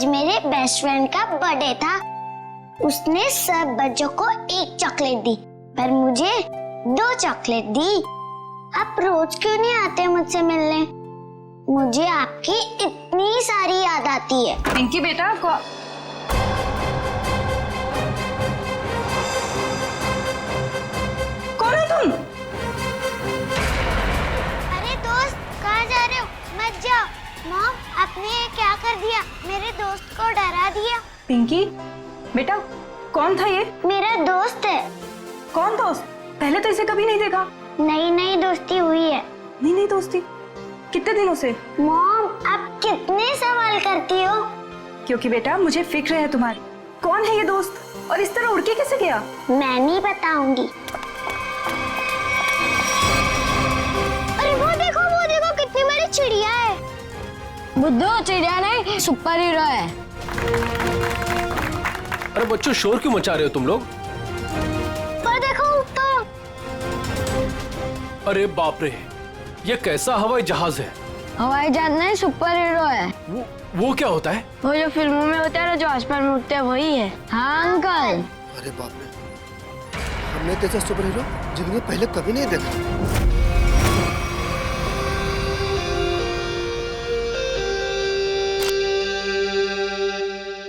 आज मेरे best friend का बर्थडे था। उसने सब बच्चों को एक चॉकलेट दी, पर मुझे 2 चॉकलेट दी। आप रोज क्यों नहीं आते मुझसे मिलने? मुझे आपकी इतनी सारी याद आती है। पिंकी बेटा कौन है तुम? अरे दोस्त, कहाँ जा रहे हो? मत जाओ। मॉम, आपने ये क्या कर दिया? मेरे दोस्त को डरा दिया। पिंकी बेटा, कौन था ये? मेरा दोस्त है। कौन दोस्त? पहले तो इसे कभी नहीं देखा। नई नई दोस्ती हुई है। नहीं दोस्ती, कितने दिनों से? मॉम, आप कितने सवाल करती हो? क्योंकि बेटा मुझे फिक्र है तुम्हारी। कौन है ये दोस्त और इस तरह उड़ के कैसे गया? मैं नहीं बताऊंगी। अरे वो देखो कितनी बड़ी चिड़िया है। बुद्धू, चिड़िया नहीं, सुपर हीरो है। अरे बच्चों, शोर क्यों मचा रहे हो तुम लोग? पर देखो ऊपर। अरे बाप रे, ये कैसा हवाई जहाज है? हवाई जहाज नहीं, सुपर हीरो है। वो क्या होता है? वो जो फिल्मों में होता है ना, जो आसमान में उड़ते हैं, वही है। हाँ अंकल। अरे बाप रे, हमने जैसा सुपर हीरो जिंदगी में पहले कभी नहीं देखा।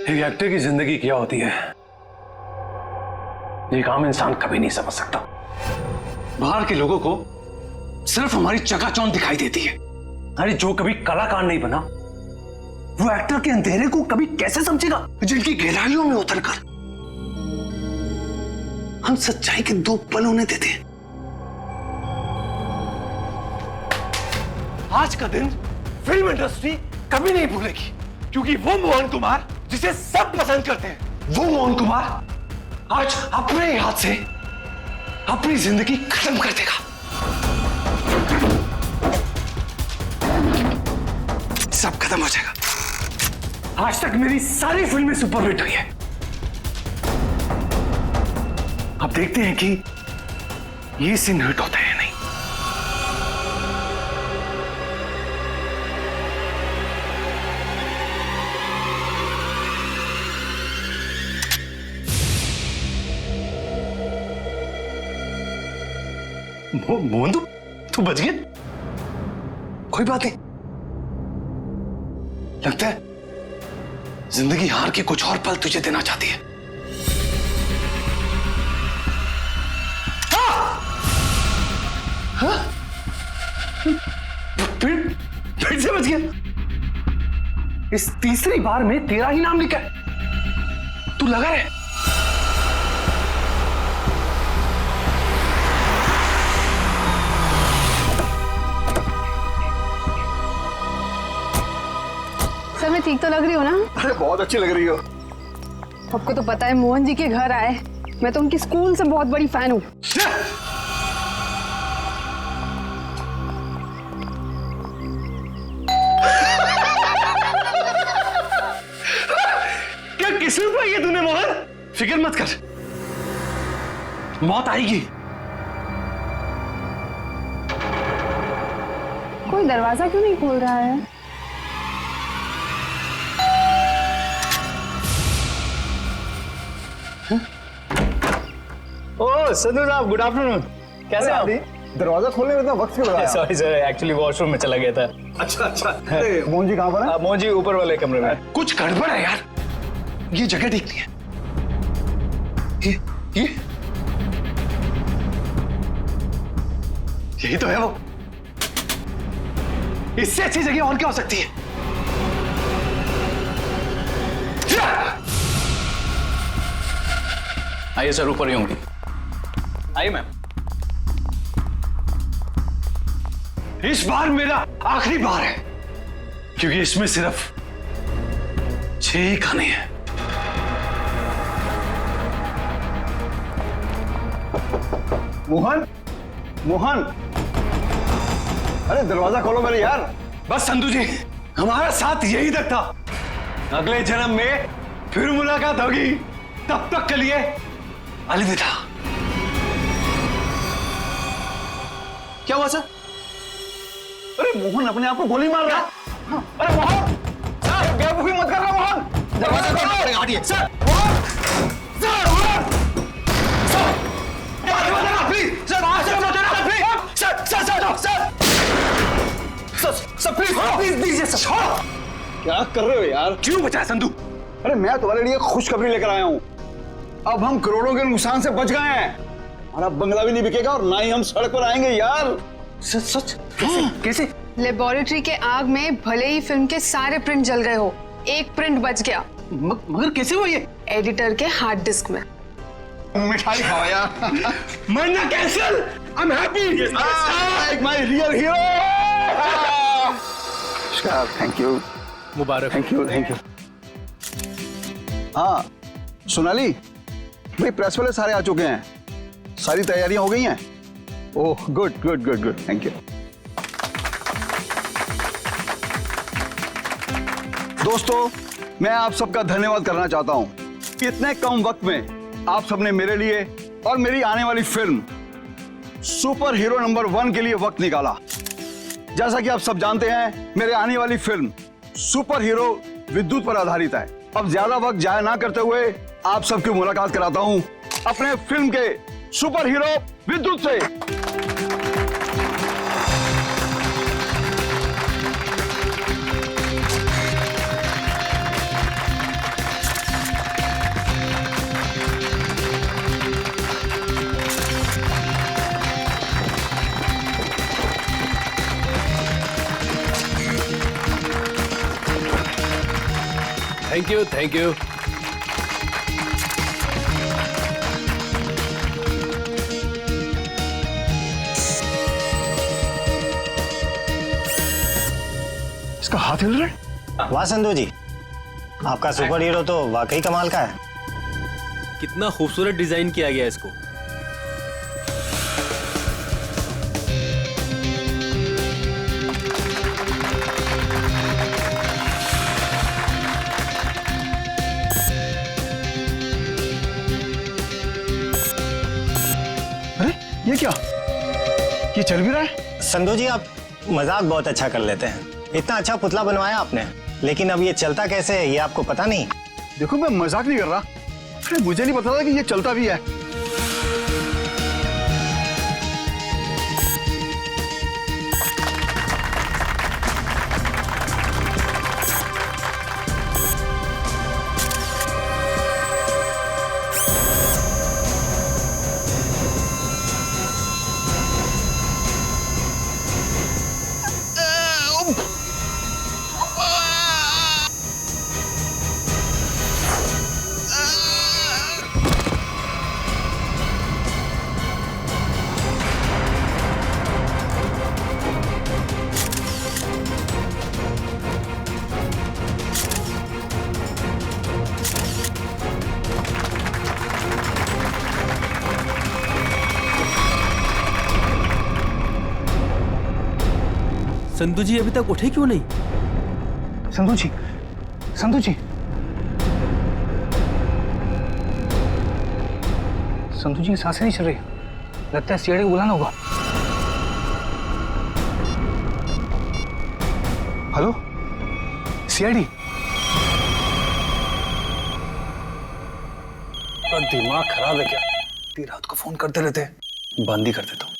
एक एक्टर की जिंदगी क्या होती है, एक आम इंसान कभी नहीं समझ सकता। बाहर के लोगों को सिर्फ हमारी चकाचौंध दिखाई देती है। अरे जो कभी कलाकार नहीं बना, वो एक्टर के अंधेरे को कभी कैसे समझेगा? जिनकी गहराइयों में उतरकर हम सच्चाई के 2 पल उन्हें देते हैं। आज का दिन फिल्म इंडस्ट्री कभी नहीं भूलेगी, क्योंकि वो मोहन कुमार जिसे सब पसंद करते हैं, वो मोहन कुमार आज अपने हाथ से अपनी जिंदगी खत्म कर देगा। सब खत्म हो जाएगा। आज तक मेरी सारी फिल्में सुपरहिट हुई है। अब देखते हैं कि ये सीन हिट होता है या नहीं। मोहन, तू बच गया? कोई बात नहीं। लगता है जिंदगी हार के कुछ और पल तुझे देना चाहती है। हाँ? फिर से बच गया। इस तीसरी बार में तेरा ही नाम लिखा है। तू लगा रहे। सर, मैं ठीक तो लग रही हूँ ना? अरे बहुत अच्छी लग रही हो। आपको तो पता है मोहन जी के घर आए, मैं तो उनकी स्कूल से बहुत बड़ी फैन हूँ। क्या किस्मत पाई है तूने मोहन? फिक्र मत कर, मौत आएगी। कोई दरवाजा क्यों नहीं खोल रहा है? ओह संधू साहब, गुड आफ्टरनून। कैसे आप? दरवाजा खोलने में इतना वक्त क्यों लगाया? सॉरी सर, एक्चुअली वॉशरूम में चला गया था। अच्छा। अरे मोहन जी कहाँ पर है? मोहन जी ऊपर वाले कमरे में। कुछ गड़बड़ है यार, ये जगह ठीक नहीं है। ये यही तो है वो। इससे अच्छी जगह और क्या हो सकती है? आइए सर, ऊपर ही होंगी। आइए मैम। इस बार मेरा आखिरी बार है, क्योंकि इसमें सिर्फ 6 ही खाने हैं। मोहन, मोहन, अरे दरवाजा खोलो मेरे यार। बस संधू जी, हमारा साथ यही तक था। अगले जन्म में फिर मुलाकात होगी। तब तक के लिए अलविदा। क्या हुआ सर? अरे मोहन अपने आप को गोली मार रहा है। अरे मोहन, बेवकूफी मत करना मोहन। दरवाजा खोलना पड़ेगा, हटिए। सर प्लीज दीजिए सर। क्या कर रहे हो यार? क्यों बचाया संधू? अरे मैं तुम्हारे लिए खुशखबरी लेकर आया हूँ। अब हम करोड़ों के नुकसान से बच गए हैं। हमारा बंगला भी नहीं बिकेगा और ना ही हम सड़क पर आएंगे यार। सच सच? कैसे? लेबोरेटरी के आग में भले ही फिल्म के सारे प्रिंट जल गए हो, एक प्रिंट बच गया। मगर कैसे हुआ ये? एडिटर के हार्ड डिस्क में। मिठाई खाओ यार। मरना cancel. I am happy. My real hero. Thank you, Mubarak. Thank you, thank you. हाँ सोनाली भाई, प्रेस वाले सारे आ चुके हैं, सारी तैयारियां हो गई हैं। Oh good good good good, thank you. दोस्तों मैं आप सबका धन्यवाद करना चाहता हूं कि इतने कम वक्त में आप सबने मेरे लिए और मेरी आने वाली फिल्म सुपर हीरो नंबर 1 के लिए वक्त निकाला। जैसा कि आप सब जानते हैं, मेरे आने वाली फिल्म सुपर हीरो विद्युत पर आधारित है। अब ज्यादा वक्त जाया ना करते हुए आप सबकी मुलाकात कराता हूं अपने फिल्म के सुपर हीरो विद्युत से। Thank you, thank you. इसका हाथ हिल रहा है। वाह संधू जी, आपका सुपर हीरो तो वाकई कमाल का है। कितना खूबसूरत डिजाइन किया गया इसको। अरे ये क्या, ये चल भी रहा है? संधू जी आप मजाक बहुत अच्छा कर लेते हैं। इतना अच्छा पुतला बनवाया आपने, लेकिन अब ये चलता कैसे है ये आपको पता नहीं? देखो मैं मजाक नहीं कर रहा। अरे मुझे नहीं पता था कि ये चलता भी है। संधू जी अभी तक उठे क्यों नहीं? संधू जी, संधू जी, संधू जी सांसें नहीं चल रही। लगता है सीआईडी को बुलाना होगा। Hello CID. दिमाग खराब है क्या? इतनी रात को फोन करते रहते हैं। बंद ही कर देता हूँ।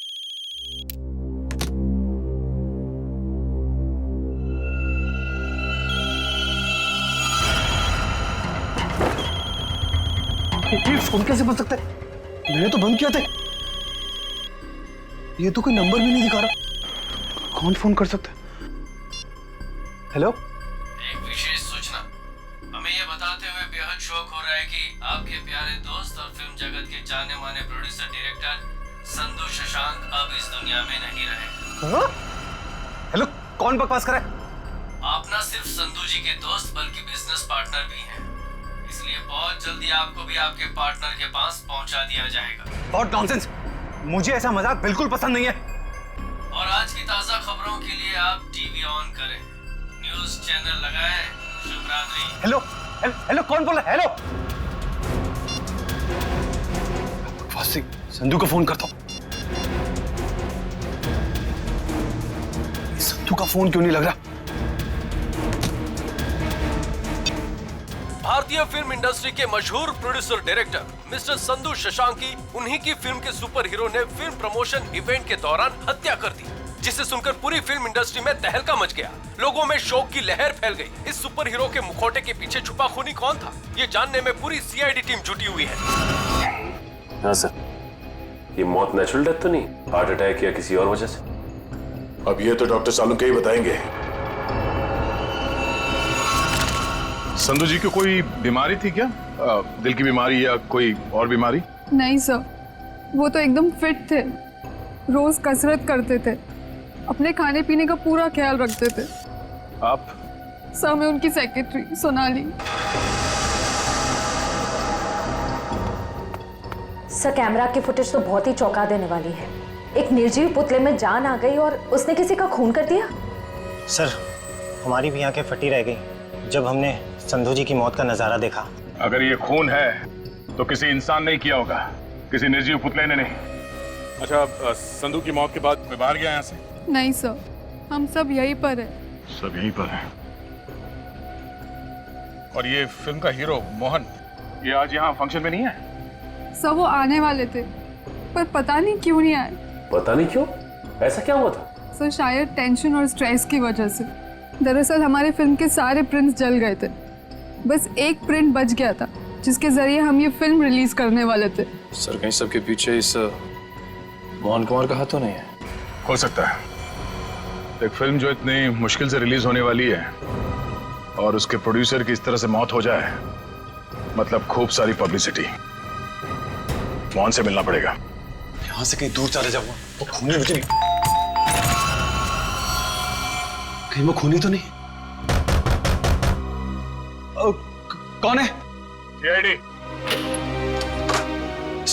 ये फोन कैसे बन सकता है? मैंने तो बंद किया था। ये तो कोई नंबर भी नहीं दिखा रहा। कौन फोन कर सकता है? हेलो, एक विशेष सूचना। हमें यह बताते हुए बेहद शौक हो रहा है कि आपके प्यारे दोस्त और फिल्म जगत के जाने माने प्रोड्यूसर डायरेक्टर संधू शशांक अब इस दुनिया में नहीं रहे। हेलो, कौन बकवास कर रहा है? आप न सिर्फ संधू जी के दोस्त बल्कि बिजनेस पार्टनर भी हैं। इसलिए बहुत जल्दी आपको भी आपके पार्टनर के पास पहुंचा दिया जाएगा। बहुत नॉनसेंस। मुझे ऐसा मजाक बिल्कुल पसंद नहीं है। और आज की ताजा खबरों के लिए आप टीवी ऑन करें, न्यूज चैनल लगाएं। शुभ रात्रि। हेलो हेलो, कौन बोल रहा है? हेलो, फासिक, संधू को फोन करता हूँ। संधू का फोन क्यों नहीं लग रहा? भारतीय फिल्म इंडस्ट्री के मशहूर प्रोड्यूसर डायरेक्टर मिस्टर संधू शशांकी, उन्हीं की फिल्म के सुपर हीरो ने फिल्म प्रमोशन इवेंट के दौरान हत्या कर दी, जिसे सुनकर पूरी फिल्म इंडस्ट्री में तहलका मच गया। लोगों में शोक की लहर फैल गई। इस सुपर हीरो के मुखौटे के पीछे छुपा खूनी कौन था, ये जानने में पूरी सीआईडी टीम जुटी हुई है। हाँ सर, ये मौत नेचुरल डेथ तो नहीं, हार्ट अटैक या किसी और वजह से? अब ये तो डॉक्टर सालुंके ही बताएंगे। संधू जी को कोई बीमारी थी क्या? दिल की बीमारी या कोई और बीमारी? नहीं सर, वो तो एकदम फिट थे, रोज कसरत करते थे, अपने खाने पीने का पूरा ख्याल रखते थे। आप? सर, मैं उनकी सेक्रेटरी सोनाली। सर, कैमरा की फुटेज तो बहुत ही चौंका देने वाली है। एक निर्जीव पुतले में जान आ गई और उसने किसी का खून कर दिया। सर, हमारी भी आंखें फटी रह गई जब हमने संधू जी की मौत का नजारा देखा। अगर ये खून है तो किसी इंसान ने किया होगा, किसी निर्जीव पुतले ने नहीं। अच्छा, संधू की मौत के बाद मैं बाहर गया यहाँ से? नहीं सर, हम सब यहीं पर है। सब यहीं पर है। और ये फिल्म का हीरो मोहन, ये आज यहाँ फंक्शन में नहीं है? सर, वो आने वाले थे पर पता नहीं क्यों नहीं आए। पता नहीं क्यों? ऐसा क्या हुआ था? सर, शायद टेंशन और स्ट्रेस की वजह से। दरअसल हमारे फिल्म के सारे प्रिंट्स जल गए थे, बस एक प्रिंट बच गया था जिसके जरिए हम ये फिल्म रिलीज करने वाले थे। सर, कहीं सबके पीछे इस मोहन कुमार का हाथ तो नहीं है? हो सकता है। एक फिल्म जो इतनी मुश्किल से रिलीज होने वाली है और उसके प्रोड्यूसर की इस तरह से मौत हो जाए, मतलब खूब सारी पब्लिसिटी। मोहन से मिलना पड़ेगा। यहाँ से कहीं दूर चले जाऊंगा तो खूनी मुझे नहीं। कहीं वो खूनी तो नहीं? कौन है? CID.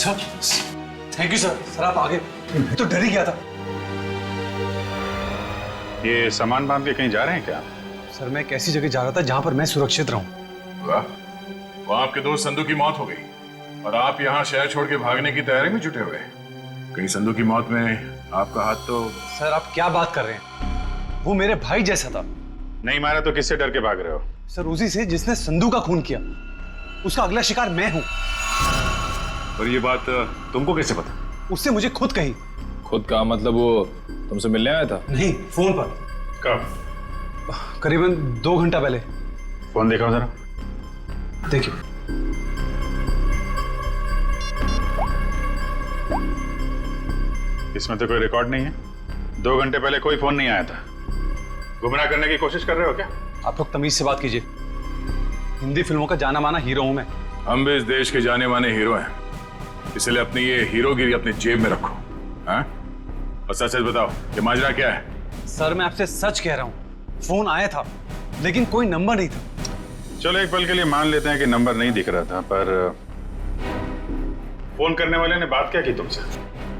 Sir, thank you sir. Sir, आप आगे, मैं तो डर ही गया था। ये सामान बांध के कहीं जा रहे हैं क्या? सर, मैं एक ऐसी जगह जा रहा था जहां पर मैं सुरक्षित रहूं। वाह, वहां आपके दोस्त संधू की मौत हो गई और आप यहाँ शहर छोड़ के भागने की तैयारी में जुटे हुए। कहीं संधू की मौत में आपका हाथ तो? सर, आप क्या बात कर रहे हैं? वो मेरे भाई जैसा था। नहीं मारा तो किससे डर के भाग रहे हो? सर, उसी से जिसने संधू का खून किया। उसका अगला शिकार मैं हूं। और ये बात तुमको कैसे पता? उससे मुझे खुद कही। खुद का मतलब वो तुमसे मिलने आया था? नहीं, फोन पर। कब? करीबन 2 घंटा पहले। फोन देखा जरा। देखिए। इसमें तो कोई रिकॉर्ड नहीं है। 2 घंटे पहले कोई फोन नहीं आया था। गुमराह करने की कोशिश कर रहे हो क्या? आप लोग तमीज से बात कीजिए। हिंदी फिल्मों का जाना माना हीरो हूं मैं। हम भी इस देश के जाने माने हीरो हैं, इसलिए अपनी ये हीरोगिरी अपनी जेब में रखो। हाँ? और सच सच बताओ, ये माजरा क्या है? सर, मैं आपसे सच कह रहा हूं। फोन आया था लेकिन कोई नंबर नहीं था। चलो एक पल के लिए मान लेते हैं कि नंबर नहीं दिख रहा था, पर फोन करने वाले ने बात क्या की तुमसे?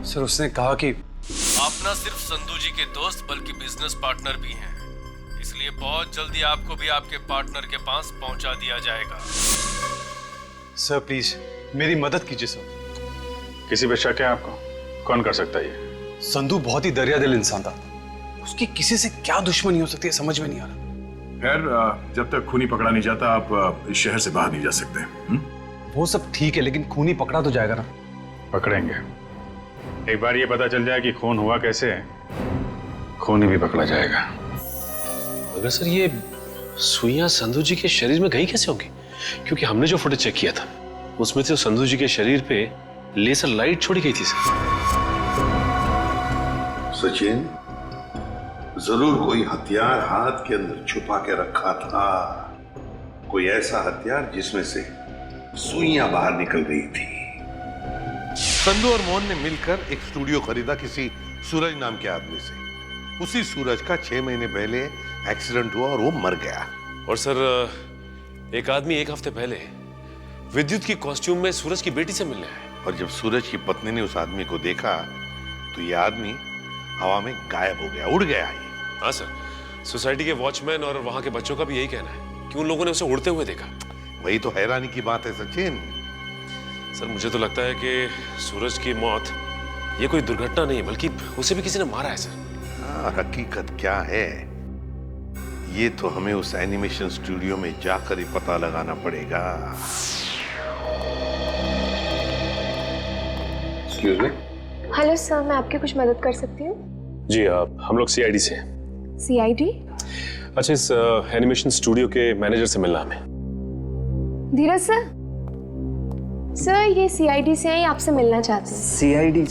सर, उसने कहा कि आप न सिर्फ संधू जी के दोस्त बल्कि बिजनेस पार्टनर भी हैं, इसलिए बहुत जल्दी आपको भी आपके पार्टनर के पास पहुंचा दिया जाएगा। सर, प्लीज मेरी मदद कीजिए सर। किसी पे शक है आपको? कौन कर सकता है ये? संधू बहुत ही दरियादिल इंसान था। उसकी किसी से क्या दुश्मनी हो सकती है, समझ में नहीं आ रहा। खैर, जब तक खूनी पकड़ा नहीं जाता आप इस शहर से बाहर नहीं जा सकते। वो सब ठीक है, लेकिन खूनी पकड़ा तो जाएगा ना? पकड़ेंगे। एक बार ये पता चल जाए कि खून हुआ कैसे है, खूनी भी पकड़ा जाएगा। मगर सर, ये सुइयां संधू जी के शरीर में गई कैसे होंगी? क्योंकि हमने जो फुटेज चेक किया था उसमें से संधू जी के शरीर पे लेजर लाइट छोड़ी गई थी। सचिन, जरूर कोई हथियार हाथ के अंदर छुपा के रखा था। कोई ऐसा हथियार जिसमें से सुइयां बाहर निकल गई थी। संधू और मोहन ने मिलकर एक स्टूडियो खरीदा किसी सूरज नाम के आदमी से। उसी सूरज का 6 महीने पहले एक्सीडेंट हुआ और वो मर गया। और सर, एक आदमी 1 हफ्ते पहले विद्युत की कॉस्ट्यूम में सूरज की बेटी से मिलने आया। और जब सूरज की पत्नी ने उस आदमी को देखा तो ये आदमी हवा में गायब हो गया, उड़ गया। हाँ सर, सोसाइटी के वॉचमैन और वहां के बच्चों का भी यही कहना है कि उन लोगों ने उसे उड़ते हुए देखा। वही तो हैरानी की बात है सचिन। सर, मुझे तो लगता है कि सूरज की मौत ये कोई दुर्घटना नहीं बल्कि उसे भी किसी ने मारा है सर। हाँ, हकीकत क्या है ये तो हमें उस एनिमेशन स्टूडियो में जाकर ही पता लगाना पड़ेगा। Excuse me. हेलो सर, मैं आपकी कुछ मदद कर सकती हूँ? जी हम लोग सीआईडी से हैं। सीआईडी? अच्छा, इस एनिमेशन स्टूडियो के मैनेजर से मिलना हमें। धीरज सर? सर ये सीआईडी से हैं, ये आपसे मिलना चाहते हैं। सीआईडी?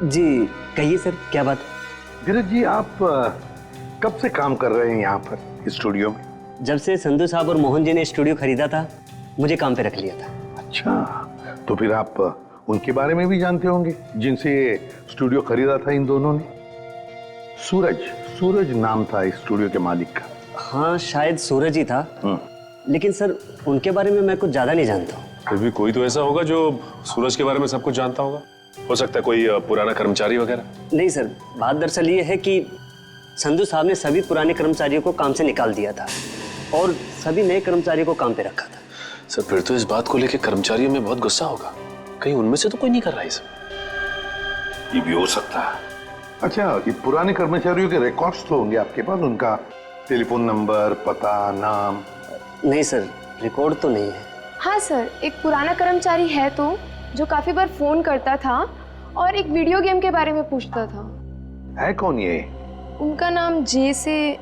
जी कहिए सर, क्या बात? धीरज जी, आप कब से काम कर रहे हैं यहाँ पर स्टूडियो में? जब से संधू साहब और मोहन जी ने स्टूडियो खरीदा था, मुझे काम पे रख लिया था। अच्छा, तो फिर आप उनके बारे में भी जानते होंगे जिनसे स्टूडियो खरीदा था इन दोनों ने? सूरज नाम था इस स्टूडियो के मालिक का। हाँ शायद सूरज ही था, लेकिन सर उनके बारे में मैं कुछ ज्यादा नहीं जानता हूँ। फिर भी कोई तो ऐसा होगा जो सूरज के बारे में सब कुछ जानता होगा। हो सकता है कोई पुराना कर्मचारी वगैरह। नहीं सर, बात दरअसल ये है कि संधू साहब ने सभी पुराने कर्मचारियों को काम से निकाल दिया था और सभी नए कर्मचारियों को काम पे रखा था। सर फिर तो इस बात को लेकर कर्मचारियों में बहुत गुस्सा होगा। कहीं उनमें से तो कोई नहीं कर रहा है सब। ये भी हो सकता है। अच्छा, ये पुराने कर्मचारियों के रिकॉर्ड्स तो होंगे आपके पास, उनका टेलीफोन नंबर, पता, नाम? नहीं सर, रिकॉर्ड तो नहीं है। हाँ सर, एक पुराना कर्मचारी है तो जो काफी बार फोन करता था और एक वीडियो गेम के बारे में पूछता था। है कौन ये? उनका नाम जे से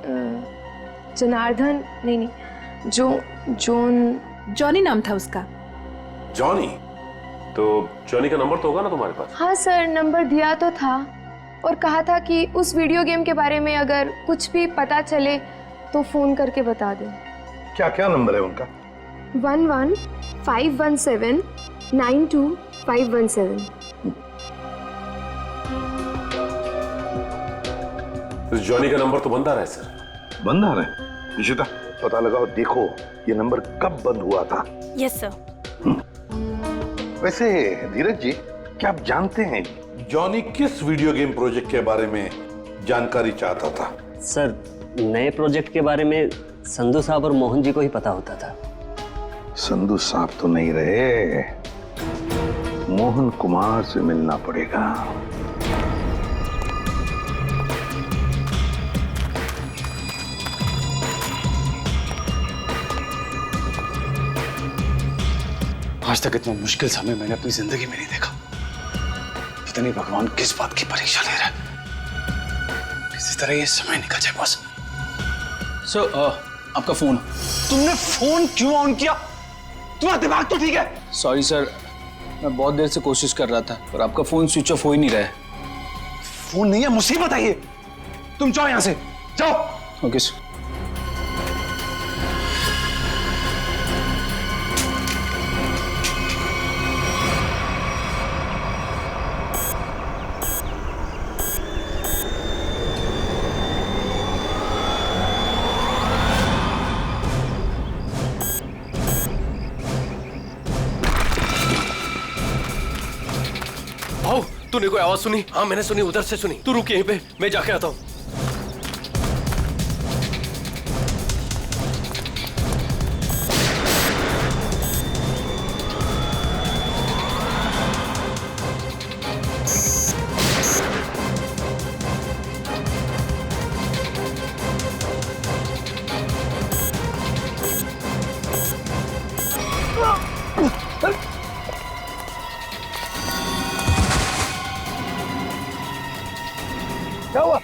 जनार्दन, नहीं, जॉनी नाम था उसका। जॉनी? तो जॉनी का नंबर तो होगा ना तुम्हारे पास? हाँ सर, नंबर दिया तो था और कहा था कि उस वीडियो गेम के बारे में अगर कुछ भी पता चले तो फोन करके बता दें। क्या क्या नंबर है उनका? 11-517-92517। जॉनी का नंबर तो बंद आ रहा है सर। बंद आ रहा है? निशिता पता लगाओ, देखो ये नंबर कब बंद हुआ था। Yes sir. वैसे धीरज जी, क्या आप जानते हैं जॉनी किस वीडियो गेम प्रोजेक्ट के बारे में जानकारी चाहता था? सर नए प्रोजेक्ट के बारे में संधू साहब और मोहन जी को ही पता होता था। संधू साहब तो नहीं रहे, मोहन कुमार से मिलना पड़ेगा। आज तक इतना मुश्किल समय मैंने अपनी जिंदगी में नहीं देखा। पता नहीं भगवान किस बात की परीक्षा ले रहा है। किसी तरह ये समय निकल जाए बस। सर आपका फोन। तुमने फोन क्यों ऑन किया? तुम्हारा दिमाग तो ठीक है? सॉरी सर, मैं बहुत देर से कोशिश कर रहा था पर आपका फोन स्विच ऑफ हो ही नहीं रहा है। फोन नहीं है, मुसीबत है ये। तुम जाओ यहां से, जाओ। Okay sir. तूने कोई आवाज सुनी? हाँ मैंने सुनी, उधर से सुनी। तू रुक यहीं पे, मैं जाके आता हूँ। क्या हुआ?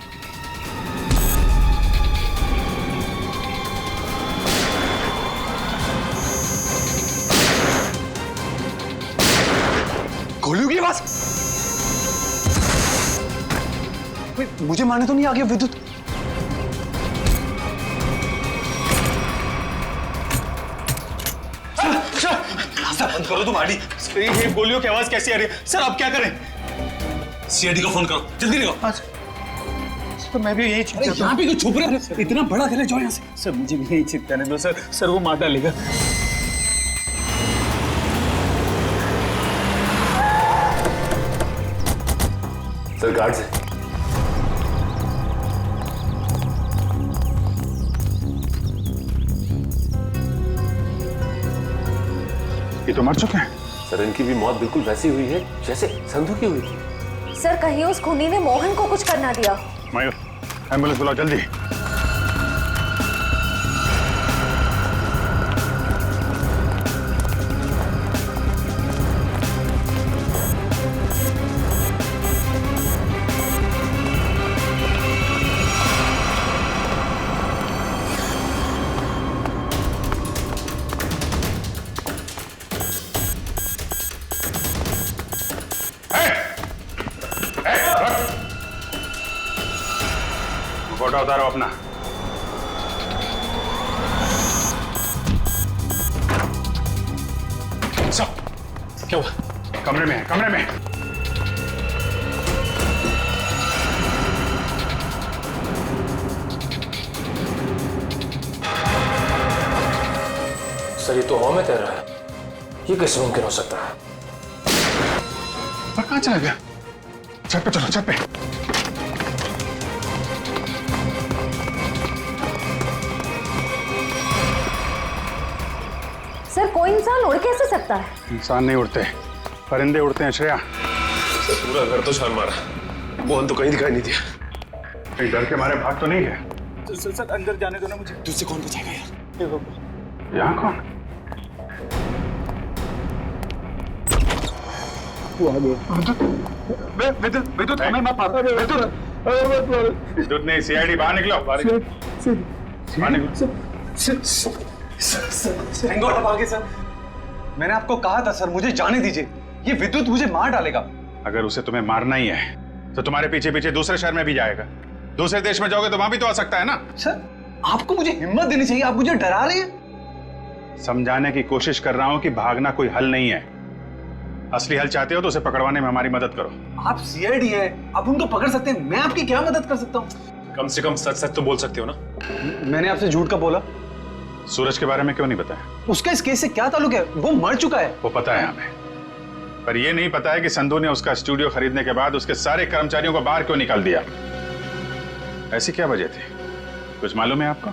गोलियों की आवाज? मुझे मारने तो नहीं आ गया विद्युत? सर बंद करो तुम आईडी। ये गोलियों की आवाज कैसी आ रही है? सर आप क्या करें? सीआईडी को फोन करो, जल्दी निकलो। तो मैं भी यही छिपता हूं। यहाँ पे क्यों छुप रहे हो? इतना बड़ा घर है, जाओ यहाँ से। सर मुझे भी यही छिपकाने दो सर। सर वो मार डालेगा। सर गार्ड से। ये तो मर चुके हैं। सर इनकी भी मौत बिल्कुल वैसी हुई है जैसे संधू की हुई थी। सर कहीं उस खूनी ने मोहन को कुछ करना दिया। मयूर, एम्बुलेंस बुलाओ जल्दी। फोटो उतारो अपना। क्या हुआ? कमरे में है, कमरे में। सर ये तो हवा में तैर रहा है, ये कैसे मुमकिन हो सकता है? कहाँ चला गया? छत पे चलो, छत पे। सर कोई इंसान उड़ कैसे सकता है? इंसान नहीं उड़ते, परिंदे उड़ते हैं श्रेया। सर पूरा घर तो छान मारा, मोहन तो कहीं दिखाई नहीं दिया। कहीं डर के मारे भाग तो नहीं है? सर अंदर जाने दो ना मुझे। तुझसे कौन बचाएगा यार? यहाँ कौन? वो आ गया। विद्युत हमें मत मारो। विद्युत नहीं, सीआईडी बाहर निकलो, बाहर निकलो। सर मैंने आपको कहा था सर, मुझे जाने दीजिए, ये विद्युत मुझे मार डालेगा। अगर उसे तुम्हें मारना ही है तो तुम्हारे पीछे पीछे दूसरे शहर में भी जाएगा। दूसरे देश में जाओगे तो वहां भी तो आ सकता है ना। सर आपको मुझे हिम्मत देनी चाहिए, आप मुझे डरा रहे हैं। समझाने की कोशिश कर रहा हूं कि भागना कोई हल नहीं है। असली हल चाहते हो तो उसे पकड़वाने में हमारी मदद करो। आप सीआईडी है, आप उनको पकड़ सकते हैं, मैं आपकी क्या मदद कर सकता हूँ? कम से कम सच सच तो बोल सकते हो ना। मैंने आपसे झूठ का बोला? सूरज के बारे में क्यों नहीं बताया? उसका इस केस से क्या ताल्लुक है? वो मर चुका है। वो पता है हमें, पर यह नहीं पता है कि संधू ने उसका स्टूडियो खरीदने के बाद उसके सारे कर्मचारियों को बाहर क्यों निकाल दिया। ऐसी क्या वजह थी, कुछ मालूम है आपको?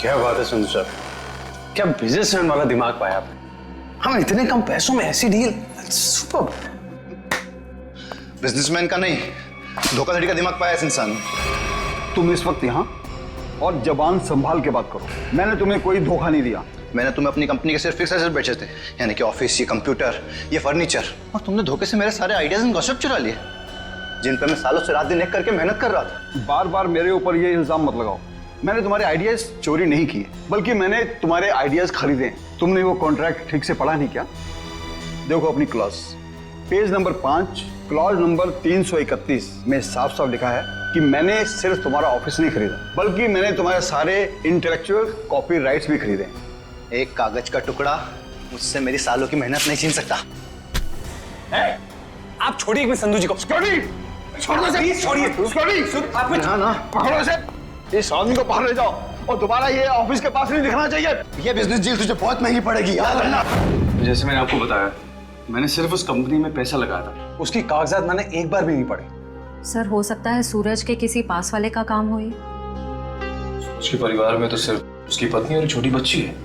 क्या बात है संधू साहब, क्या बिजनेसमैन वाला दिमाग पाया आपने। हम इतने कम पैसों में ऐसी डील, सुपर। बिजनेसमैन का नहीं, धोखाधड़ी का दिमाग पाया इस इंसान ने। तुम इस वक्त यहाँ और जबान संभाल के बात करो। मैंने तुम्हें कोई धोखा नहीं दिया। मैंने तुम्हें अपनी कंपनी के सिर्फ फिक्स एसेट बेचे थे, यानी कि ऑफिस, ये कंप्यूटर, ये फर्नीचर, और तुमने धोखे से मेरे सारे आइडियाज एंड गॉसिप चुरा लिए, जिन पर मैं सालों से रात दिन एक करके मेहनत कर रहा था। बार बार मेरे ऊपर ये इल्जाम मत लगाओ। मैंने तुम्हारे आइडियाज चोरी नहीं किए, बल्कि मैंने तुम्हारे आइडियाज खरीदे। तुमने वो कॉन्ट्रैक्ट ठीक से पढ़ा नहीं क्या? देखो अपनी clause, page number 5, clause number 331 में साफ साफ लिखा है कि मैंने सिर्फ तुम्हारा ऑफिस नहीं खरीदा, बल्कि मैंने तुम्हारे सारे इंटेलेक्चुअल कॉपीराइट्स भी खरीदे। एक कागज का टुकड़ा मुझसे मेरी सालों की मेहनत नहीं छीन सकता। आप छोड़िए एक मिनट संधू जी को। छोड़िए, ना पकड़ो इसे, इस आदमी को बाहर ले जाओ और दोबारा ये ऑफिस के पास नहीं दिखना चाहिए। ये बिजनेस डील तुझे बहुत महंगी पड़ेगी, याद रखना। जैसे मैंने आपको बताया, मैंने सिर्फ उस कंपनी में पैसा लगाया था, उसकी कागजात मैंने एक बार भी नहीं पढ़े। सर हो सकता है सूरज के किसी पास वाले का काम हो ये। उसके परिवार में तो सिर्फ उसकी पत्नी और छोटी बच्ची है,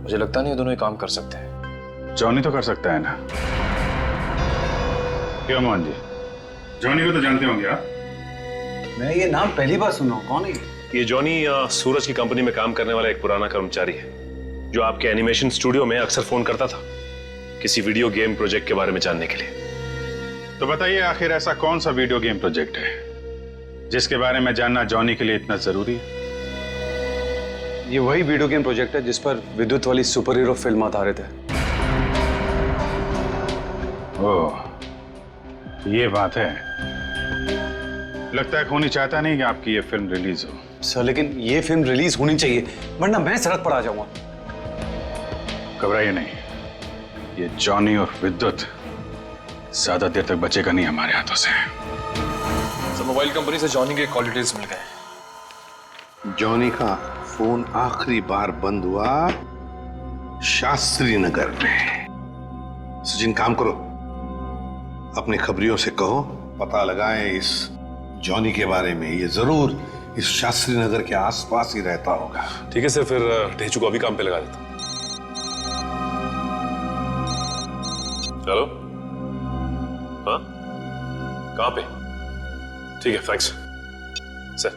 मुझे लगता नहीं ये दोनों ही काम कर सकते हैं। जॉनी तो कर सकता है ना, क्यों मोहन जी? जॉनी को तो जानते होंगे आप। मैं ये नाम पहली बार सुना हूँ, कौन है ये जॉनी सूरज की कंपनी में काम करने वाला एक पुराना कर्मचारी है, जो आपके एनिमेशन स्टूडियो में अक्सर फोन करता था किसी वीडियो गेम प्रोजेक्ट के बारे में जानने के लिए। तो बताइए आखिर ऐसा कौन सा वीडियो गेम प्रोजेक्ट है जिसके बारे में जानना जॉनी के लिए इतना जरूरी है? ये वही वीडियो गेम प्रोजेक्ट है जिस पर विद्युत वाली सुपर हीरो फिल्म आधारित है। ओह, ये बात है। लगता है खूनी चाहता नहीं कि आपकी ये फिल्म रिलीज हो। सर लेकिन ये फिल्म रिलीज होनी चाहिए, वरना मैं सड़क पर आ जाऊंगा। घबराइए नहीं, ये जॉनी और विद्युत ज्यादा देर तक बचेगा नहीं हमारे हाथों से। सर मोबाइल कंपनी से जॉनी के कॉल डिटेल्स मिल गए। जॉनी का फोन आखिरी बार बंद हुआ शास्त्री नगर में। सचिन काम करो, अपने खबरियों से कहो पता लगाएं इस जॉनी के बारे में। ये जरूर इस शास्त्री नगर के आसपास ही रहता होगा। ठीक है सर, फिर ढेचू को अभी काम पे लगा देता हूं। हेलो, हाँ कहाँ पे? ठीक है, थैंक्स सर।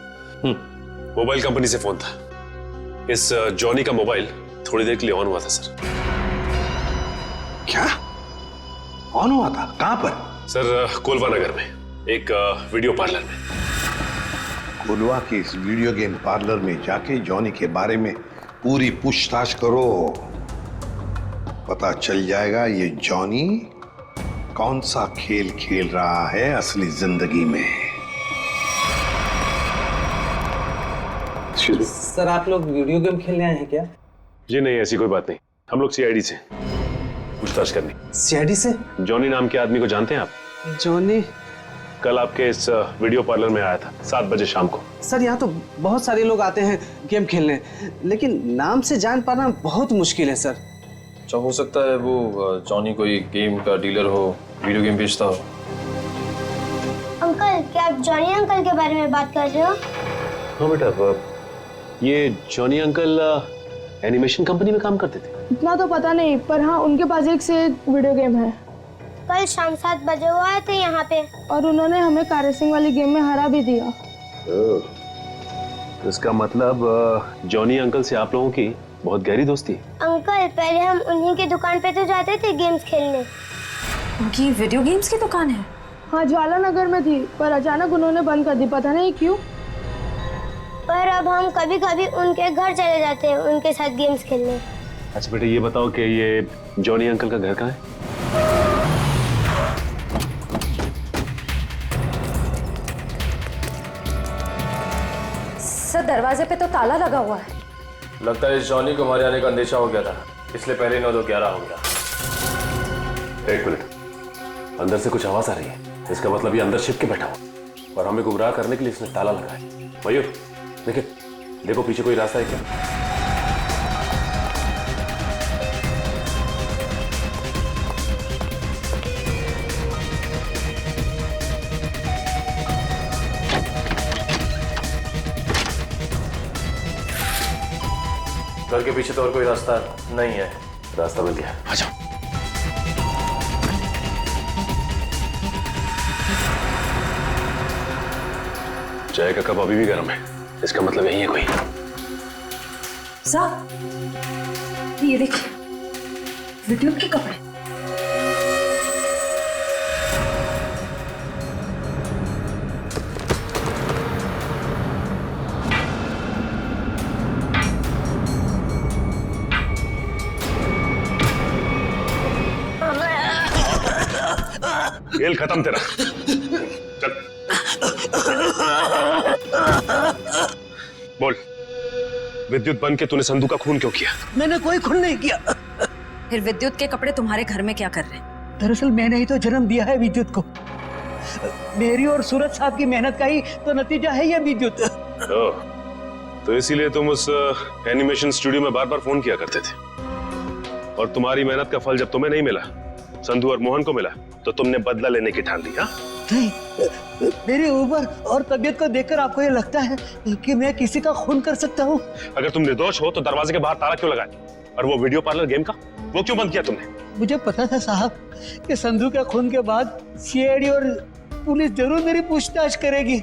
मोबाइल कंपनी से फोन था। इस जॉनी का मोबाइल थोड़ी देर के लिए ऑन हुआ था सर। क्या ऑन हुआ था? कहां पर? सर कोलवा नगर में एक वीडियो पार्लर में। कोलवा के इस वीडियो गेम पार्लर में जाके जॉनी के बारे में पूरी पूछताछ करो। पता चल जाएगा ये जॉनी कौन सा खेल खेल रहा है असली जिंदगी में। सर आप लोग वीडियो गेम खेलने आए हैं क्या? जी नहीं, ऐसी कोई बात नहीं। हम लोग सीआईडी से पूछताछ करनी। सीआईडी से? जॉनी नाम के आदमी को जानते हैं आप? जॉनी? कल आपके इस वीडियो पार्लर में आया था 7 बजे शाम को। सर यहाँ तो बहुत सारे लोग आते हैं गेम खेलने, लेकिन नाम से जान पाना बहुत मुश्किल है सर। अच्छा, हो सकता है वो जॉनी कोई गेम का डीलर हो, वीडियो गेम बेचता हो। अंकल, क्या आप जॉनी अंकल के बारे में बात कर रहे हो? हाँ बेटा, ये जॉनी अंकल एनिमेशन कंपनी में काम करते थे। इतना तो पता नहीं, पर हाँ उनके पास एक से एक वीडियो गेम है। कल शाम 7 बजे वो आए थे यहाँ पे और उन्होंने हमें कार रेसिंग वाली गेम में हरा भी दिया। इसका मतलब जॉनी अंकल से आप लोगों की बहुत गहरी दोस्ती है। अंकल, पहले हम उन्हीं की दुकान पे तो जाते थे गेम्स खेलने। उनकी वीडियो गेम्स की दुकान है? हाँ, ज्वाला नगर में थी, पर अचानक उन्होंने बंद कर दी, पता नहीं क्यों। पर अब हम कभी कभी उनके घर चले जाते हैं उनके साथ गेम्स खेलने। अच्छा बेटा, ये बताओ कि ये जॉनी अंकल का घर कहाँ है? सर दरवाजे पे तो ताला लगा हुआ है। लगता है इस जॉनी को हमारे आने का अंदेशा हो गया था, इसलिए पहले 9-2-11 हो गया। 1 मिनट, अंदर से कुछ आवाज आ रही है। इसका मतलब ये अंदर छिप के बैठा हुआ और हमें गुमराह करने के लिए इसने ताला लगाया। मयूर, देखिए, देखो पीछे कोई रास्ता है क्या? घर के पीछे तो और कोई रास्ता नहीं है। रास्ता मिल गया, आ जाओ। चाय का कप अभी भी गर्म है, इसका मतलब यही है कोई। साहब ये देखिए, विद्युत के कपड़े। खेल खत्म तेरा। चल बोल, विद्युत बन के तूने संधू का खून क्यों किया? मैंने कोई खून नहीं किया। फिर विद्युत के कपड़े तुम्हारे घर में क्या कर रहे हैं? दरअसल मैंने ही तो जन्म दिया है विद्युत को। मेरी और सूरज साहब की मेहनत का ही तो नतीजा है ये विद्युत। तो इसीलिए तुम उस एनिमेशन स्टूडियो में बार बार फोन किया करते थे, और तुम्हारी मेहनत का फल जब तुम्हें नहीं मिला, संधू और मोहन को मिला, तो तुमने बदला लेने की ठान ली। हाँ? नहीं, मेरी उम्र और तबीयत को देखकर आपको ये लगता है कि मैं किसी का खून कर सकता हूँ? अगर तुम निर्दोष हो तो दरवाजे के बाहर ताला क्यों लगाया? और वो वीडियो पार्लर गेम का वो क्यों बंद किया तुमने? मुझे पता था साहब कि संधू के खून के बाद सीआईडी और पुलिस जरूर मेरी पूछताछ करेगी।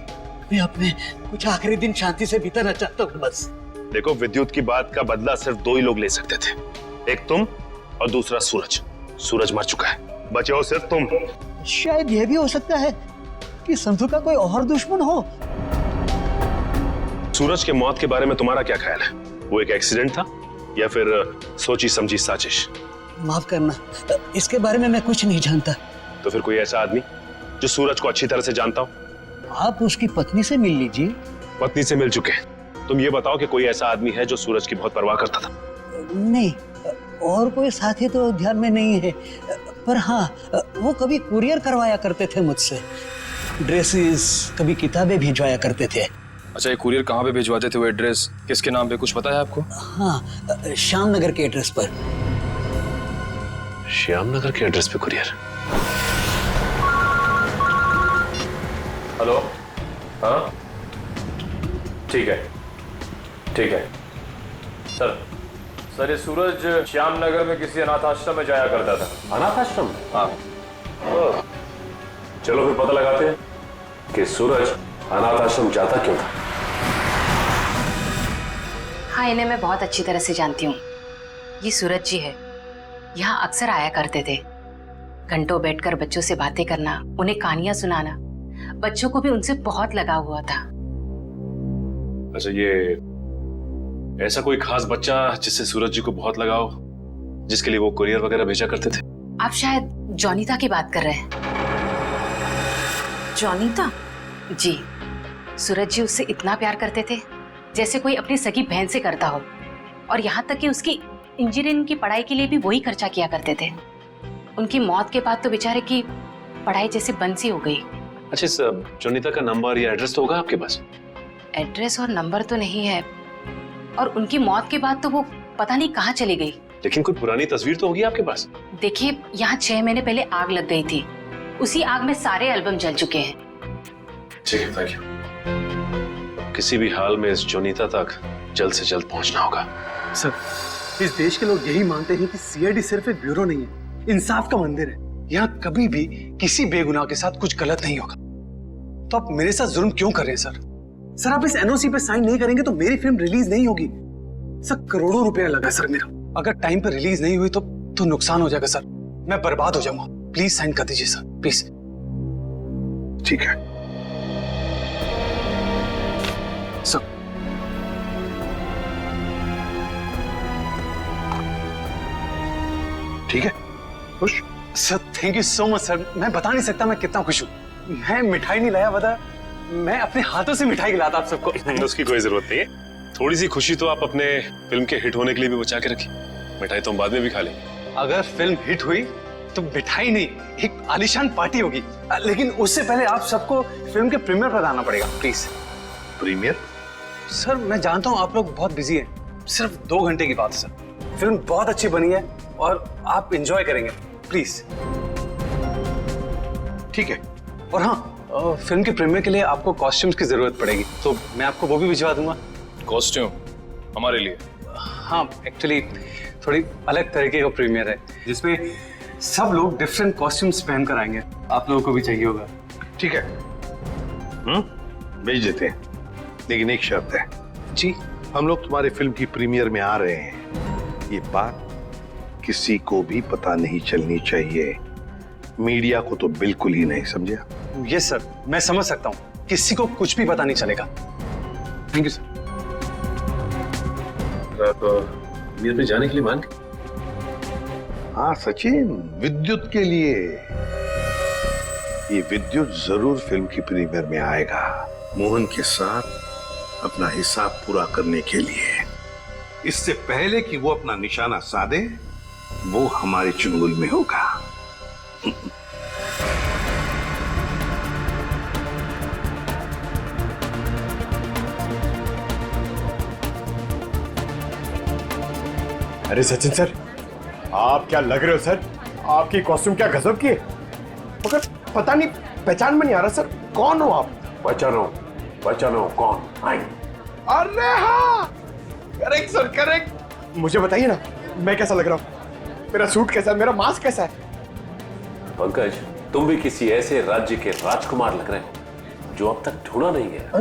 मैं अपने कुछ आखिरी दिन शांति से बिताना चाहता हूँ बस। देखो, विद्युत की बात का बदला सिर्फ 2 ही लोग ले सकते थे, एक तुम और दूसरा सूरज। सूरज मर चुका है, बचे हो सिर्फ तुम। शायद यह भी हो सकता है कि संधू का कोई और दुश्मन हो। सूरज के मौत के बारे में तुम्हारा क्या ख्याल है? वो एक एक्सीडेंट था या फिर सोची समझी साजिश? माफ करना, इसके बारे में मैं कुछ नहीं जानता। तो फिर कोई ऐसा आदमी जो सूरज को अच्छी तरह से जानता हो? आप उसकी पत्नी से मिल लीजिए। पत्नी से मिल चुके हैं, तुम ये बताओ कि कोई ऐसा आदमी है जो सूरज की बहुत परवाह करता था? नहीं, और कोई साथी तो ध्यान में नहीं है, पर हाँ, वो कभी कुरियर करवाया करते थे मुझसे। ड्रेसेस, कभी किताबें भिजवाया करते थे। अच्छा, ये कुरियर कहाँ पे भिजवाते थे? वो एड्रेस किसके नाम पे, कुछ पता है आपको? हाँ, श्याम नगर के एड्रेस पर। श्याम नगर के एड्रेस पे कुरियर? हेलो, हाँ ठीक है, ठीक है सर, ये सूरज श्याम नगर में किसी अनाथ आश्रम में जाया करता था। अनाथ आश्रम? हाँ। चलो फिर पता लगाते हैं कि सूरज अनाथ आश्रम जाता क्यों था। हाँ, इन्हें मैं बहुत अच्छी तरह से जानती हूँ। ये सूरज जी है, यहाँ अक्सर आया करते थे। घंटों बैठकर बच्चों से बातें करना, उन्हें कहानियां सुनाना, बच्चों को भी उनसे बहुत लगाव हुआ था। अच्छा, ये ऐसा कोई खास बच्चा जिससे सूरज जी को बहुत लगाव? जिसके लिए वो कुरियर वगैरह भेजा करते थे? आप शायद जॉनीता की बात कर रहे हैं। जॉनीता? जी, सूरज जी उससे इतना प्यार करते थे जैसे कोई अपनी सगी बहन से करता हो, और यहाँ तक कि उसकी इंजीनियरिंग की पढ़ाई के लिए भी वही खर्चा किया करते थे। उनकी मौत के बाद तो बेचारे की पढ़ाई जैसे बंद सी हो गई। अच्छा, इस जोनीता का नंबर या एड्रेस तो होगा आपके पास? एड्रेस और नंबर तो नहीं है, और उनकी मौत के बाद तो वो पता नहीं कहाँ चली गई। लेकिन कोई पुरानी तस्वीर तो होगी आपके पास? देखिए, यहाँ 6 महीने पहले आग लग गई थी, उसी आग में सारे एल्बम जल चुके हैं। ठीक है, थैंक यू। किसी भी हाल में इस जोनीता तक जल्द से जल्द पहुंचना होगा। सर, इस देश के लोग यही मानते हैं कि सीआईडी सिर्फ एक ब्यूरो नहीं है, इंसाफ का मंदिर है। यहाँ कभी भी किसी बेगुनाह के साथ कुछ गलत नहीं होगा। तो आप मेरे साथ जुल्म क्यों कर रहे हैं सर? सर, आप इस एनओसी पे साइन नहीं करेंगे तो मेरी फिल्म रिलीज नहीं होगी। सर, करोड़ों रुपया लगा सर मेरा। अगर टाइम पर रिलीज नहीं हुई तो नुकसान हो जाएगा सर, मैं बर्बाद हो जाऊंगा। प्लीज साइन कर दीजिए सर, प्लीज। ठीक है सर। ठीक है, खुश? Sir, thank you so much sir. मैं बता नहीं सकता मैं कितना खुश हूँ। मैं मिठाई नहीं लाया, बता, मैं अपने हाथों से मिठाई खिलाता आप सबको। उसकी कोई जरूरत नहीं है। थोड़ी सी खुशी तो आप अपने फिल्म के हिट होने के लिए भी बचा के रखिए। मिठाई तो हम बाद में भी खा लेंगे। अगर फिल्म हिट हुई तो मिठाई नहीं, एक आलीशान पार्टी होगी। लेकिन उससे पहले आप सबको फिल्म के प्रीमियर पर आना पड़ेगा, प्लीज। प्रीमियर? सर, मैं जानता हूँ आप लोग बहुत बिजी हैं, सिर्फ 2 घंटे की बात है सर। फिल्म बहुत अच्छी बनी है और आप एंजॉय करेंगे, प्लीज। ठीक है। और हाँ, फिल्म के प्रीमियर के लिए आपको कॉस्ट्यूम्स की जरूरत पड़ेगी, तो मैं आपको वो भी भिजवा दूंगा। कॉस्ट्यूम हमारे लिए? हाँ, एक्चुअली थोड़ी अलग तरीके का प्रीमियर है जिसमें सब लोग डिफरेंट कॉस्ट्यूम्स पहनकर आएंगे। आप लोगों को भी चाहिए होगा। ठीक है, भेज देते हैं, लेकिन एक शर्त है। जी? हम लोग तुम्हारे फिल्म की प्रीमियर में आ रहे हैं, ये बात किसी को भी पता नहीं चलनी चाहिए। मीडिया को तो बिल्कुल ही नहीं, समझा? यस सर, मैं समझ सकता हूँ, किसी को कुछ भी पता नहीं चलेगा। Thank you sir. आप प्रीमियर पे जाने के लिए मान गए? हाँ सचिन, विद्युत के लिए। ये विद्युत जरूर फिल्म की प्रीमियर में आएगा, मोहन के साथ अपना हिसाब पूरा करने के लिए। इससे पहले कि वो अपना निशाना साधे, वो हमारे चुंगल में होगा। अरे सचिन सर, आप क्या लग रहे हो सर? आपकी कॉस्ट्यूम क्या गजब की है, मगर पता नहीं पहचान में नहीं आ रहा सर। कौन हो आप? पहचानो कौन? आई। अरे हाँ, करेक्ट सर, करेक्ट। मुझे बताइए ना, मैं कैसा लग रहा हूँ? मेरा सूट कैसा है? मेरा मास्क कैसा है? पंकज, तुम भी किसी ऐसे राज्य के राजकुमार लग रहे हो जो अब तक ढूंढा नहीं गया।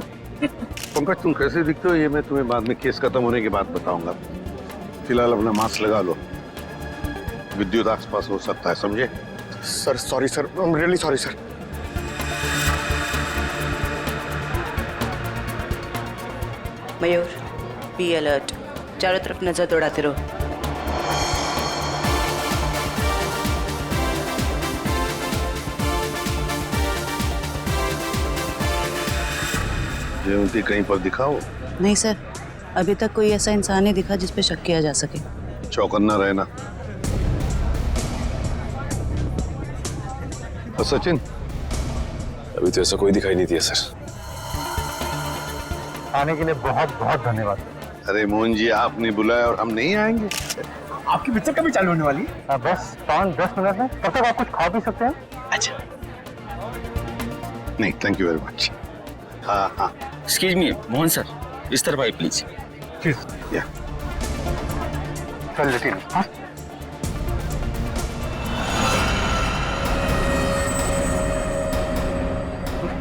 पंकज, तुम कैसे दिखते हो ये मैं तुम्हें बाद में केस खत्म होने के बाद बताऊंगा। फिलहाल अपना मास्क लगा लो, विद्युत आसपास हो सकता है, समझे? Sir sorry sir, I am really sorry sir. Mayur, be alert, चारों तरफ नजर दौड़ाते रहो। जयंती कहीं पर दिखाओ? नहीं सर, अभी तक कोई ऐसा इंसान नहीं दिखा जिस पे शक किया जा सके। चौकन्ना रहना। और सचिन? अभी तो ऐसा कोई दिखाई नहीं दिया सर। आने के लिए बहुत बहुत धन्यवाद। अरे मोहन जी, आपने बुलाया और हम नहीं आएंगे? आपकी पिक्चर कभी चालू होने वाली है? बस 5-10 मिनट में, तब तक आप कुछ खा भी सकते हैं। अच्छा, नहीं थैंक यू वेरी मच। हाँ हाँ, एक्सक्यूज मी मोहन सर, इस तरफ आइए प्लीज। या चल लेते हैं। हाँ?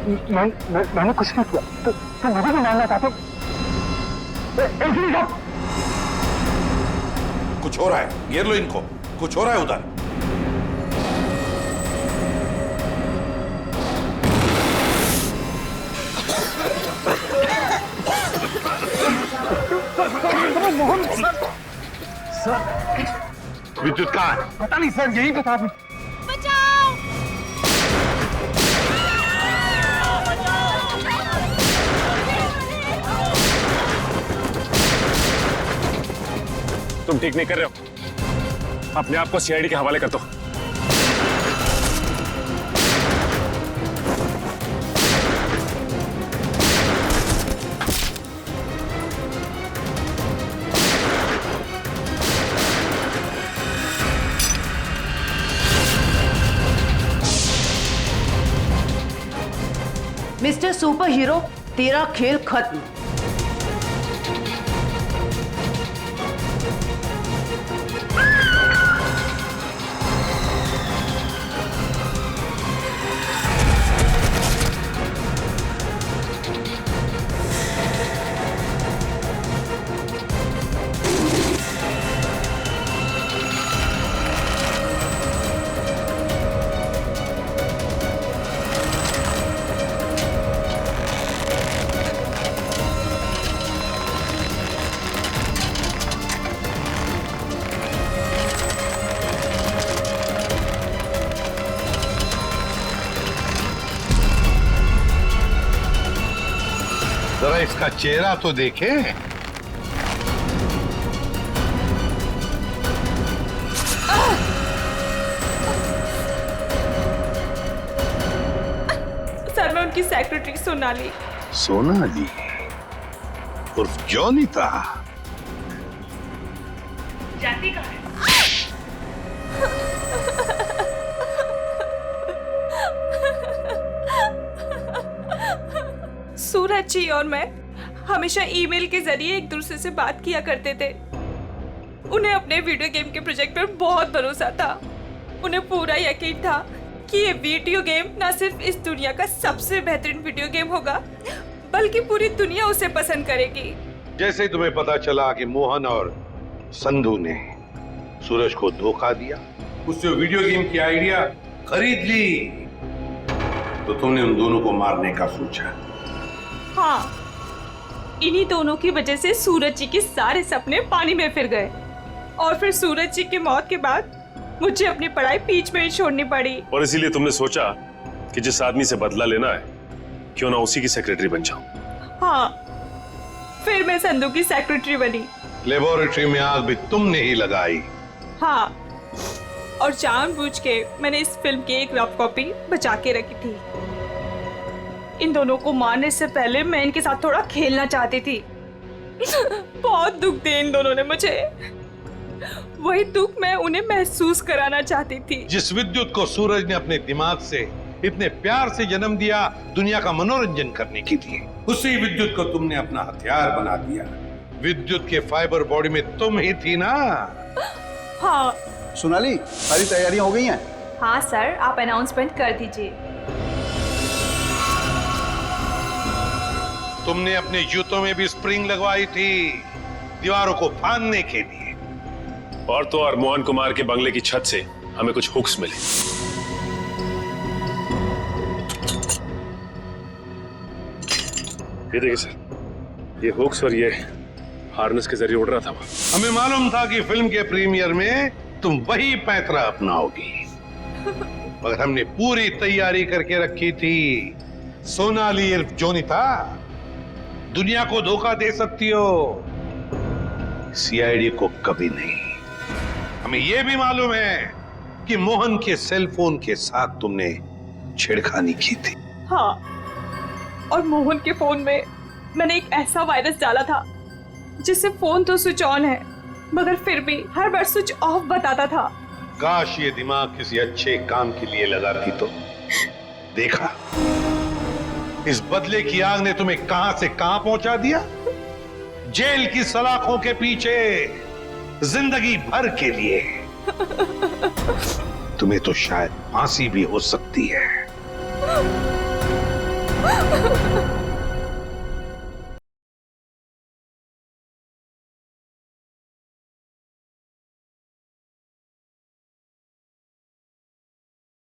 मैंने कुछ नहीं किया, तो मुझे भी मानना चाहते? कुछ हो रहा है, घेर लो इनको, कुछ हो रहा है उधर। विद्युत कहाँ है? पता नहीं सर, यही बता। तुम ठीक नहीं कर रहे हो, अपने आप को सीआईडी के हवाले कर दो। मिस्टर सुपर हीरो, तेरा खेल खत्म। जरा इसका चेहरा तो देखे। सर, मैं उनकी सेक्रेटरी सोनाली। सोनाली उर्फ जॉनी था। जाती कहाँ है? सूरज जी और मैं हमेशा ईमेल के जरिए एक दूसरे से बात किया करते थे। उन्हें अपने वीडियो गेम के प्रोजेक्ट पर बहुत भरोसा था। उन्हें पूरा यकीन था कि ये वीडियो गेम न सिर्फ इस दुनिया का सबसे बेहतरीन वीडियो गेम होगा, बल्कि पूरी दुनिया उसे पसंद करेगी। जैसे ही तुम्हें पता चला कि मोहन और संधू ने सूरज को धोखा दिया, उससे वीडियो गेम की आइडिया खरीद ली, तो तुमने उन दोनों को मारने का सोचा। हाँ, इन्हीं दोनों की वजह से सूरज जी के सारे सपने पानी में फिर गए और फिर सूरज जी की मौत के बाद मुझे अपनी पढ़ाई बीच में ही छोड़नी पड़ी। और इसीलिए तुमने सोचा कि जिस आदमी से बदला लेना है, क्यों ना उसी की सेक्रेटरी बन जाऊं। हाँ, फिर मैं संधू की सेक्रेटरी बनी। लेबोरेटरी में आग भी तुमने ही लगाई। हाँ, और जानबूझ के मैंने इस फिल्म की एक रफ कॉपी बचा के रखी थी। इन दोनों को मारने से पहले मैं इनके साथ थोड़ा खेलना चाहती थी। बहुत दुख दिए इन दोनों ने मुझे। वही दुख मैं उन्हें महसूस कराना चाहती थी। जिस विद्युत को सूरज ने अपने दिमाग से इतने प्यार से जन्म दिया दुनिया का मनोरंजन करने के लिए, उसी विद्युत को तुमने अपना हथियार बना दिया। विद्युत के फाइबर बॉडी में तुम ही थी ना? हाँ। सोनाली, सारी तैयारियां हो गई हैं? हाँ सर, आप अनाउंसमेंट कर दीजिए। तुमने अपने जूतों में भी स्प्रिंग लगवाई थी, दीवारों को फाड़ने के लिए। और तो और मोहन कुमार के बंगले की छत से हमें कुछ हुक्स मिले। ये देखिए सर, ये हुक्स और ये हार्नेस के जरिए उड़ रहा था वो। हमें मालूम था कि फिल्म के प्रीमियर में तुम वही पैंतरा अपनाओगी, मगर हमने पूरी तैयारी करके रखी थी। सोनाली इर्फ जोनी था। दुनिया को धोखा दे सकती हो, सीआईडी को कभी नहीं। हमें यह भी मालूम है कि मोहन के सेल फोन के साथ तुमने छेड़खानी की थी। हाँ, और मोहन के फोन में मैंने एक ऐसा वायरस डाला था जिससे फोन तो स्विच ऑन है, मगर फिर भी हर बार स्विच ऑफ बताता था। काश ये दिमाग किसी अच्छे काम के लिए लगाती तो। देखा, इस बदले की आग ने तुम्हें कहां से कहां पहुंचा दिया। जेल की सलाखों के पीछे जिंदगी भर के लिए। तुम्हें तो शायद फांसी भी हो सकती है।